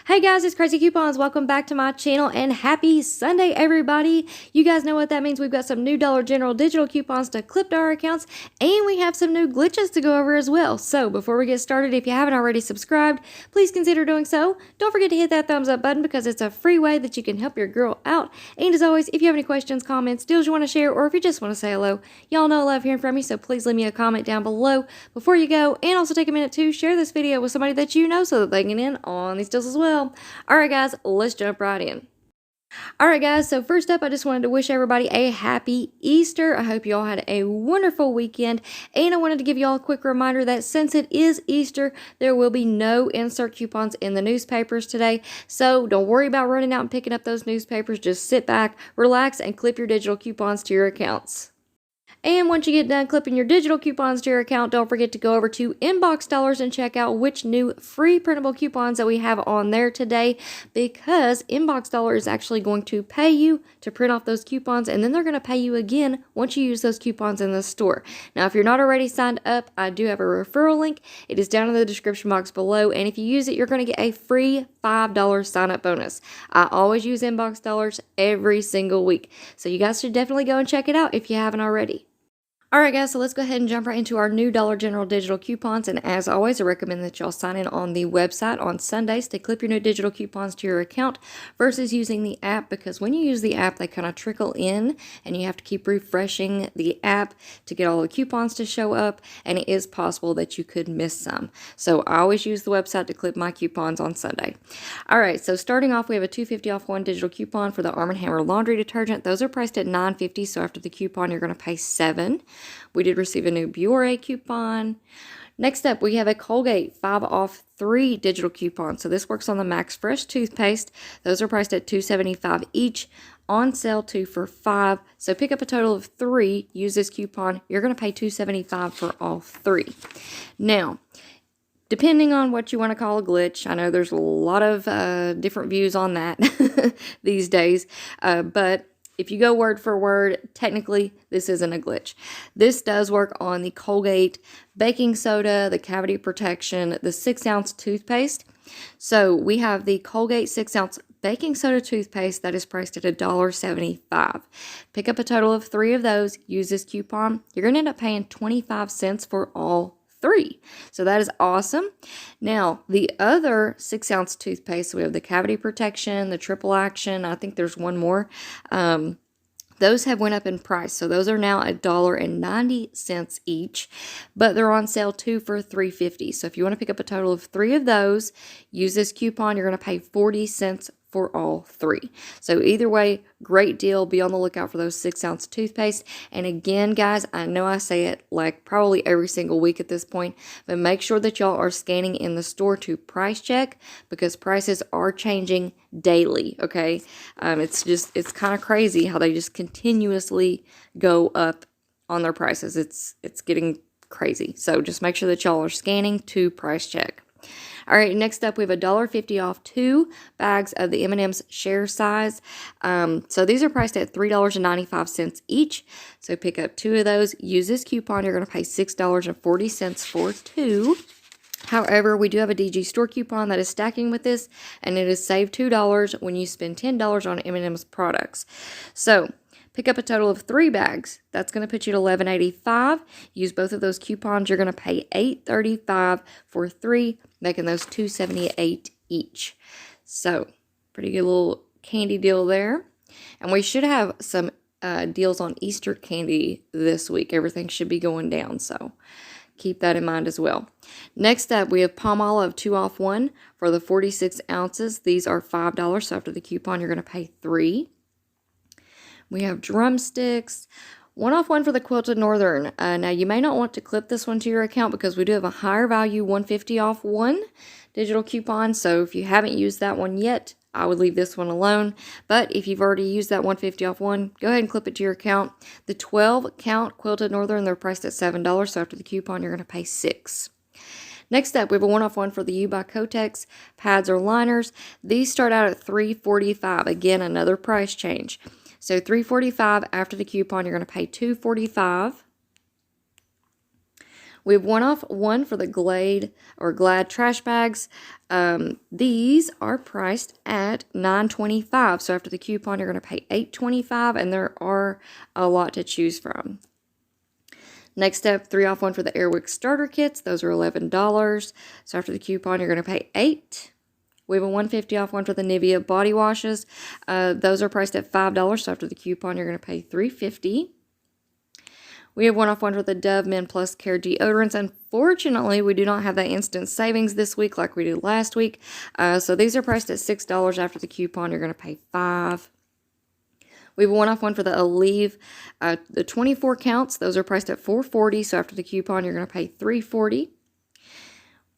Hey guys, it's Craz-E Coupons. Welcome back to my channel and happy Sunday, everybody. You guys know what that means. We've got some new Dollar General digital coupons to clip to our accounts, and we have some new glitches to go over as well. So before we get started, if you haven't already subscribed, please consider doing so. Don't forget to hit that thumbs up button because it's a free way that you can help your girl out. And as always, if you have any questions, comments, deals you want to share, or if you just want to say hello, y'all know I love hearing from you, so please leave me a comment down below before you go. And also take a minute to share this video with somebody that you know so that they can get in on these deals as well. Alright guys, let's jump right in. Alright guys, so first up I just wanted to wish everybody a happy Easter. I hope you all had a wonderful weekend, and I wanted to give you all a quick reminder that since it is Easter, there will be no insert coupons in the newspapers today, so don't worry about running out and picking up those newspapers. Just sit back, relax, and clip your digital coupons to your accounts. And once you get done clipping your digital coupons to your account, don't forget to go over to Inbox Dollars and check out which new free printable coupons that we have on there today, because Inbox Dollar is actually going to pay you to print off those coupons, and then they're going to pay you again once you use those coupons in the store. Now, if you're not already signed up, I do have a referral link. It is down in the description box below, and if you use it, you're going to get a free $5 sign-up bonus. I always use Inbox Dollars every single week, so you guys should definitely go and check it out if you haven't already. Alright guys, so let's go ahead and jump right into our new Dollar General digital coupons, and as always I recommend that y'all sign in on the website on Sundays to clip your new digital coupons to your account versus using the app, because when you use the app they kind of trickle in and you have to keep refreshing the app to get all the coupons to show up, and it is possible that you could miss some. So I always use the website to clip my coupons on Sunday. Alright, so starting off we have a $2.50 off one digital coupon for the Arm & Hammer laundry detergent. Those are priced at $9.50, so after the coupon you're going to pay $7. We did receive a new Biore coupon. Next up, we have a Colgate 5 off 3 digital coupon. So this works on the Max Fresh toothpaste. Those are priced at $2.75 each. On sale 2 for $5. So pick up a total of 3. Use this coupon. You're going to pay $2.75 for all 3. Now, depending on what you want to call a glitch, I know there's a lot of different views on that these days, but if you go word for word, technically this isn't a glitch. This does work on the Colgate baking soda, the cavity protection, the 6-ounce toothpaste. So we have the Colgate 6-ounce baking soda toothpaste that is priced at $1.75. Pick up a total of 3 of those. Use this coupon. You're going to end up paying 25 cents for all 3. So that is awesome. Now, the other 6-ounce toothpaste, we have the cavity protection, the triple action. I think there's one more. Those have went up in price. So those are now $1.90 each, but they're on sale 2 for $3.50. So if you want to pick up a total of 3 of those, use this coupon. You're going to pay 40 cents for all 3. So either way, great deal. Be on the lookout for those 6-ounce toothpaste. And again, guys, I know I say it like probably every single week at this point, but make sure that y'all are scanning in the store to price check, because prices are changing daily, okay? It's kind of crazy how they just continuously go up on their prices. It's getting crazy. So just make sure that y'all are scanning to price check. All right, next up we have $1.50 off 2 bags of the M&M's share size. So these are priced at $3.95 each. So pick up 2 of those. Use this coupon. You're going to pay $6.40 for 2. However, we do have a DG store coupon that is stacking with this, and it is save $2 when you spend $10 on M&M's products. So pick up a total of 3 bags. That's going to put you at $11.85. Use both of those coupons. You're going to pay $8.35 for 3, making those $2.78 each. So, pretty good little candy deal there. And we should have some deals on Easter candy this week. Everything should be going down, so keep that in mind as well. Next up, we have Palmolive 2 off 1 for the 46 ounces. These are $5, so after the coupon, you're going to pay $3. We have drumsticks, 1 off 1 for the Quilted Northern. Now, you may not want to clip this one to your account because we do have a higher value $1.50 off 1 digital coupon. So if you haven't used that one yet, I would leave this one alone. But if you've already used that $1.50 off 1, go ahead and clip it to your account. The 12 count Quilted Northern, they're priced at $7. So after the coupon, you're going to pay $6. Next up, we have a 1 off 1 for the U by Kotex pads or liners. These start out at $3.45. Again, another price change. So $3.45 after the coupon, you're going to pay $2.45. We have one for the Glad trash bags. These are priced at $9.25. So after the coupon, you're going to pay $8.25, and there are a lot to choose from. Next up, 3 off 1 for the Airwick starter kits. Those are $11. So after the coupon, you're going to pay $8. We have a $1.50 off 1 for the Nivea body washes. Those are priced at $5. So after the coupon, you're going to pay $3.50. We have 1 off 1 for the Dove Men Plus Care deodorants. Unfortunately, we do not have that instant savings this week like we did last week. So these are priced at $6. After the coupon, you're going to pay $5. We have a 1 off 1 for the Aleve, the 24 counts. Those are priced at $4.40. So after the coupon, you're going to pay $3.40.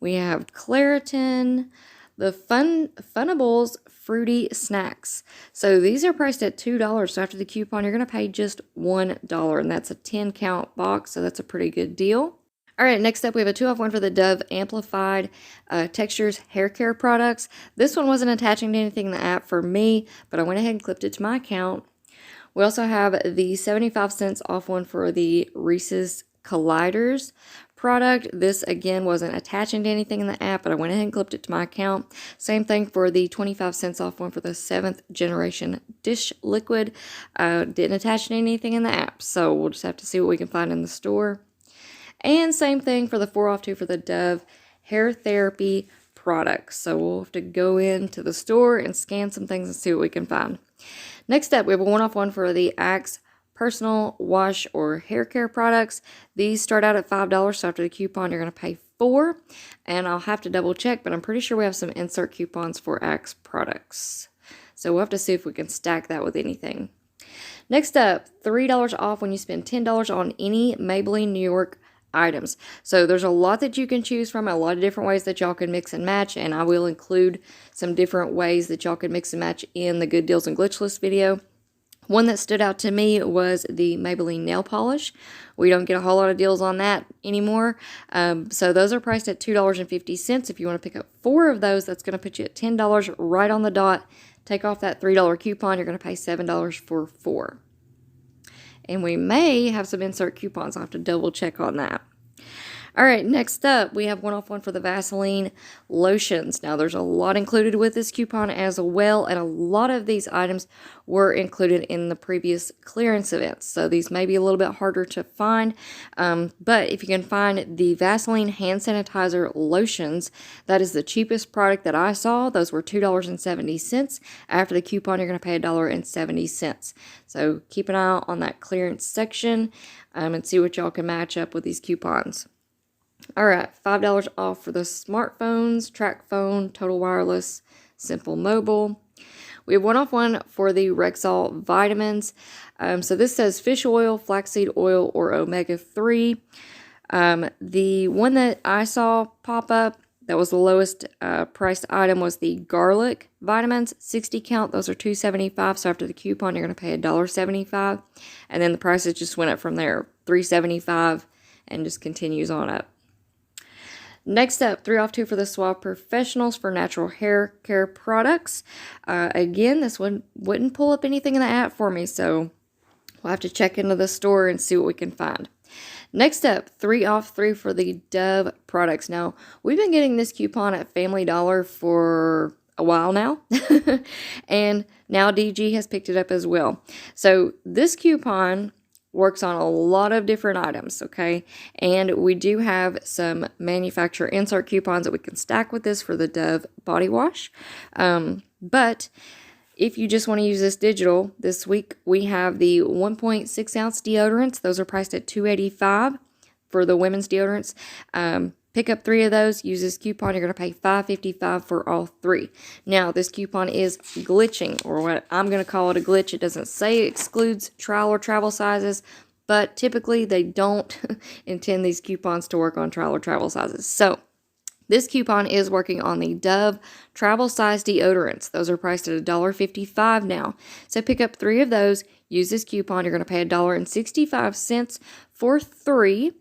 We have Claritin, the Funables Fruity Snacks. So these are priced at $2. So after the coupon, you're going to pay just $1. And that's a 10 count box. So that's a pretty good deal. All right, next up, we have a 2 off 1 for the Dove Amplified Textures Hair Care products. This one wasn't attaching to anything in the app for me, but I went ahead and clipped it to my account. We also have the 75 cents off 1 for the Reese's Colliders product. This again wasn't attaching to anything in the app, but I went ahead and clipped it to my account. Same thing for the 25 cents off 1 for the 7th generation dish liquid. Didn't attach to anything in the app, so we'll just have to see what we can find in the store. And same thing for the 4 off 2 for the Dove Hair Therapy products. So we'll have to go into the store and scan some things and see what we can find. Next up, we have a 1 off 1 for the Axe personal wash or hair care products. These start out at $5, so after the coupon, you're going to pay $4. And I'll have to double check, but I'm pretty sure we have some insert coupons for Axe products. So we'll have to see if we can stack that with anything. Next up, $3 off when you spend $10 on any Maybelline New York items. So there's a lot that you can choose from, a lot of different ways that y'all can mix and match, and I will include some different ways that y'all can mix and match in the Good Deals and Glitch List video. One that stood out to me was the Maybelline nail polish. We don't get a whole lot of deals on that anymore. So those are priced at $2.50. If you want to pick up 4 of those, that's going to put you at $10 right on the dot. Take off that $3 coupon, you're going to pay $7 for 4. And we may have some insert coupons. I'll have to double check on that. All right, next up, we have 1 off 1 for the Vaseline lotions. Now, there's a lot included with this coupon as well, and a lot of these items were included in the previous clearance events. So these may be a little bit harder to find, but if you can find the Vaseline hand sanitizer lotions, that is the cheapest product that I saw. Those were $2.70. After the coupon, you're going to pay $1.70. So keep an eye out on that clearance section and see what y'all can match up with these coupons. All right, $5 off for the smartphones, Track Phone, Total Wireless, Simple Mobile. We have 1 off 1 for the Rexall vitamins. So this says fish oil, flaxseed oil, or omega-3. The one that I saw pop up that was the lowest priced item was the garlic vitamins, 60 count. Those are $2.75. So after the coupon, you're going to pay $1.75. And then the prices just went up from there, $3.75, and just continues on up. Next up, 3 off 2 for the Suave Professionals for natural hair care products. Again, this one wouldn't pull up anything in the app for me, so we'll have to check into the store and see what we can find. Next up, 3 off 3 for the Dove products. Now, we've been getting this coupon at Family Dollar for a while now, and now DG has picked it up as well. So this coupon works on a lot of different items, okay? And we do have some manufacturer insert coupons that we can stack with this for the Dove body wash. But if you just want to use this digital, this week we have the 1.6 ounce deodorants. Those are priced at $2.85 for the women's deodorants. Pick up 3 of those, use this coupon, you're going to pay $5.55 for all 3. Now, this coupon is glitching, or what I'm going to call it a glitch. It doesn't say it excludes trial or travel sizes, but typically they don't intend these coupons to work on trial or travel sizes. So, this coupon is working on the Dove travel size deodorants. Those are priced at $1.55 now. So, pick up 3 of those, use this coupon, you're going to pay $1.65 for 3.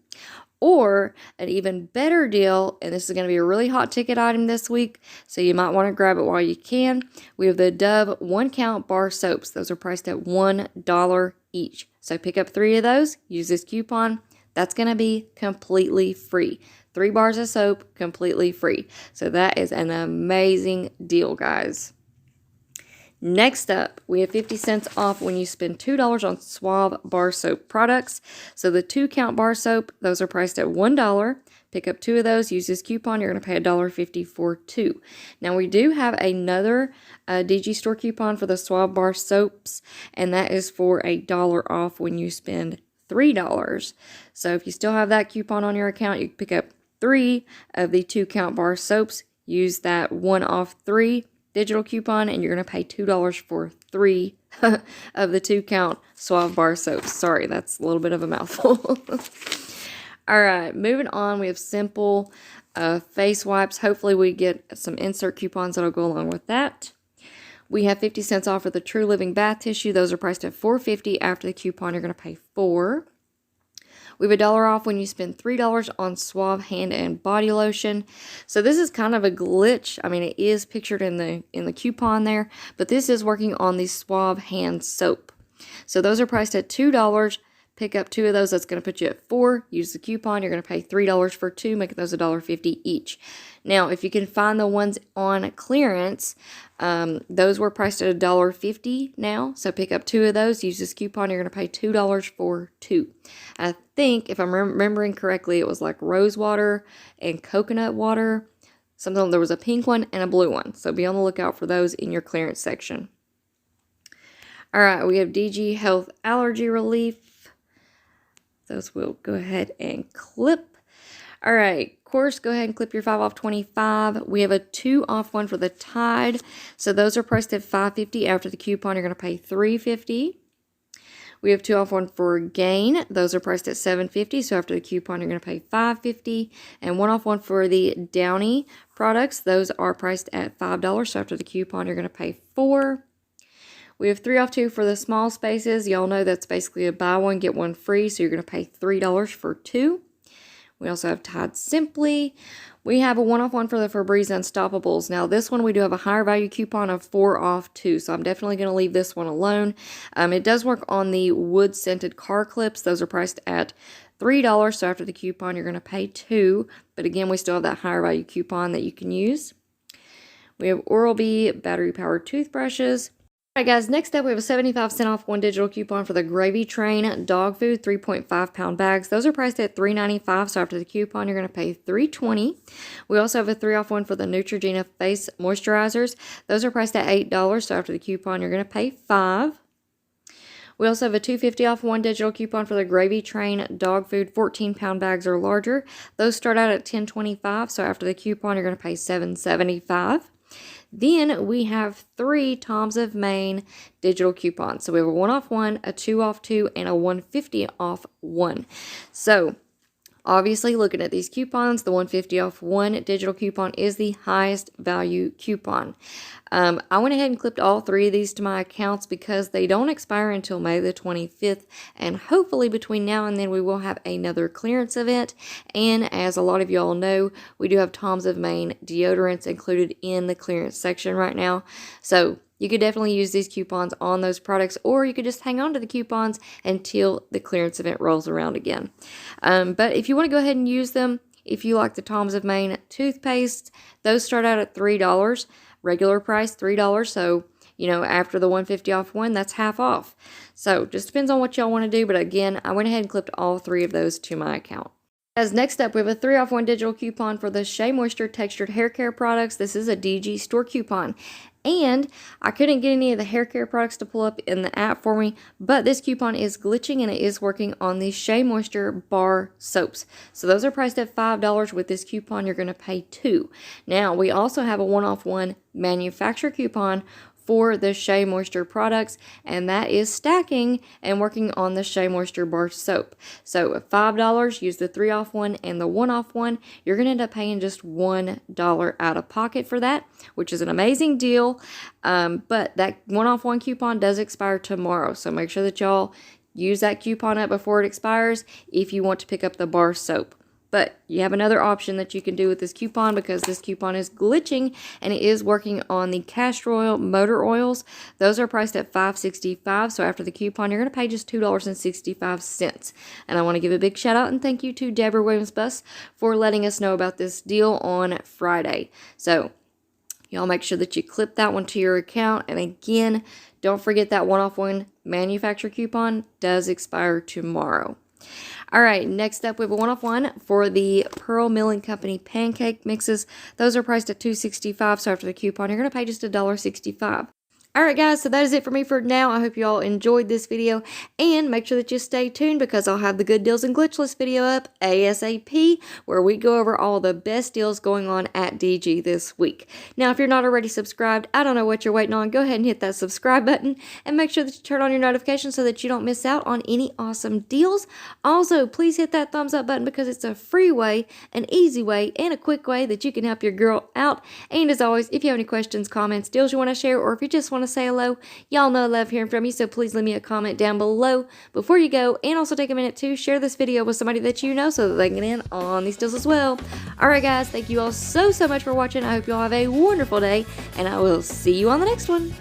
Or an even better deal, and this is going to be a really hot ticket item this week, so you might want to grab it while you can. We have the Dove 1 count bar soaps. Those are priced at $1 each. So pick up 3 of those, use this coupon. that's going to be completely free. 3 bars of soap, completely free. So that is an amazing deal, guys. Next up, we have 50 cents off when you spend $2 on Suave bar soap products. So the 2-count bar soap, those are priced at $1. Pick up 2 of those, use this coupon, you're going to pay $1.50 for 2. Now we do have another DG store coupon for the Suave bar soaps, and that is for $1 off when you spend $3. So if you still have that coupon on your account, you can pick up 3 of the 2-count bar soaps, use that 1 off 3 digital coupon, and you're going to pay $2 for 3 of the 2-count Suave bar soaps. Sorry, that's a little bit of a mouthful. All right, moving on, we have simple face wipes. Hopefully we get some insert coupons that'll go along with that. We have 50 cents off for the True Living bath tissue. Those are priced at $4.50. After the coupon, you're going to pay $4. We have $1 off when you spend $3 on Suave hand and body lotion. So this is kind of a glitch. I mean, it is pictured in the coupon there, but this is working on the Suave hand soap. So those are priced at $2. Pick up 2 of those. That's going to put you at $4. Use the coupon. You're going to pay $3 for 2, making those $1.50 each. Now, if you can find the ones on clearance, those were priced at $1.50 now. So pick up 2 of those. Use this coupon. You're going to pay $2 for 2. I think, if I'm remembering correctly, it was like rose water and coconut water. Something, there was a pink one and a blue one. So be on the lookout for those in your clearance section. All right, we have DG Health Allergy Relief. Those will go ahead and clip. All right, of course, go ahead and clip your 5 off 25. We have a 2 off one for the Tide. So those are priced at $5.50. After the coupon, you're going to pay $3.50. We have 2 off one for Gain. Those are priced at $7.50. So after the coupon, you're going to pay $5.50. And 1 off one for the Downy products. Those are priced at $5. So after the coupon, you're going to pay $4. We have 3 off 2 for the small spaces. Y'all know that's basically a buy one, get one free. So you're going to pay $3 for 2. We also have Tide Simply. We have a 1 off one for the Febreze Unstoppables. Now this one we do have a higher value coupon of 4 off 2. So I'm definitely going to leave this one alone. It does work on the wood scented car clips. Those are priced at $3. So after the coupon you're going to pay $2. But again, we still have that higher value coupon that you can use. We have Oral-B battery powered toothbrushes. Alright guys, next up we have a 75-cent off 1 digital coupon for the Gravy Train dog food 3.5 pound bags. Those are priced at $3.95, so after the coupon you're going to pay $3.20. We also have a 3 off 1 for the Neutrogena face moisturizers. Those are priced at $8, so after the coupon you're going to pay $5. We also have a $2.50 off 1 digital coupon for the Gravy Train dog food 14 pound bags or larger. Those start out at $10.25, so after the coupon you're going to pay $7.75. Then we have 3 Toms of Maine digital coupons. So we have a 1 off 1, a 2 off 2, and a 150 off 1. So obviously looking at these coupons, the 150 off 1 digital coupon is the highest value coupon. I went ahead and clipped all 3 of these to my accounts because they don't expire until May the 25th. And hopefully between now and then we will have another clearance event. And as a lot of y'all know, we do have Toms of Maine deodorants included in the clearance section right now. So you could definitely use these coupons on those products, or you could just hang on to the coupons until the clearance event rolls around again. But if you want to go ahead and use them, if you like the Toms of Maine toothpaste, those start out at $3. Regular price, $3. So, you know, after the 150 off 1, that's half off. So, just depends on what y'all want to do. But again, I went ahead and clipped all 3 of those to my account. As next up, we have a 3 off 1 digital coupon for the Shea Moisture Textured Hair Care products. This is a DG store coupon. And I couldn't get any of the hair care products to pull up in the app for me, but this coupon is glitching and it is working on the Shea Moisture bar soaps. So those are priced at $5. With this coupon, you're going to pay $2. Now, we also have a 1 off 1 manufacturer coupon for the Shea Moisture products, and that is stacking and working on the Shea Moisture bar soap. So at $5, use the 3 off 1 and the 1 off 1, you're going to end up paying just $1 out of pocket for that, which is an amazing deal. But that 1 off 1 coupon does expire tomorrow, so make sure that y'all use that coupon up before it expires if you want to pick up the bar soap. But you have another option that you can do with this coupon, because this coupon is glitching and it is working on the castor oil motor oils. Those are priced at $5.65. So after the coupon, you're going to pay just $2.65. And I want to give a big shout out and thank you to Debra for letting us know about this deal on Friday. So y'all make sure that you clip that one to your account. And again, don't forget that one-off one manufacturer coupon does expire tomorrow. All right, next up we have a one-off one for the Pearl Milling Company pancake mixes. Those are priced at $2.65, so after the coupon, you're going to pay just $1.65. All right, guys, so that is it for me for now. I hope you all enjoyed this video, and make sure that you stay tuned because I'll have the Good Deals and Glitch List video up ASAP, where we go over all the best deals going on at DG this week. Now, if you're not already subscribed, I don't know what you're waiting on. Go ahead and hit that subscribe button, and make sure that you turn on your notifications so that you don't miss out on any awesome deals. Also, please hit that thumbs up button because it's a free way, an easy way, and a quick way that you can help your girl out. And as always, if you have any questions, comments, deals you want to share, or if you just want to say hello, y'all know I love hearing from you, so please leave me a comment down below before you go, and also take a minute to share this video with somebody that you know so that they can get in on these deals as well. Alright guys, thank you all so much for watching. I hope you all have a wonderful day, and I will see you on the next one.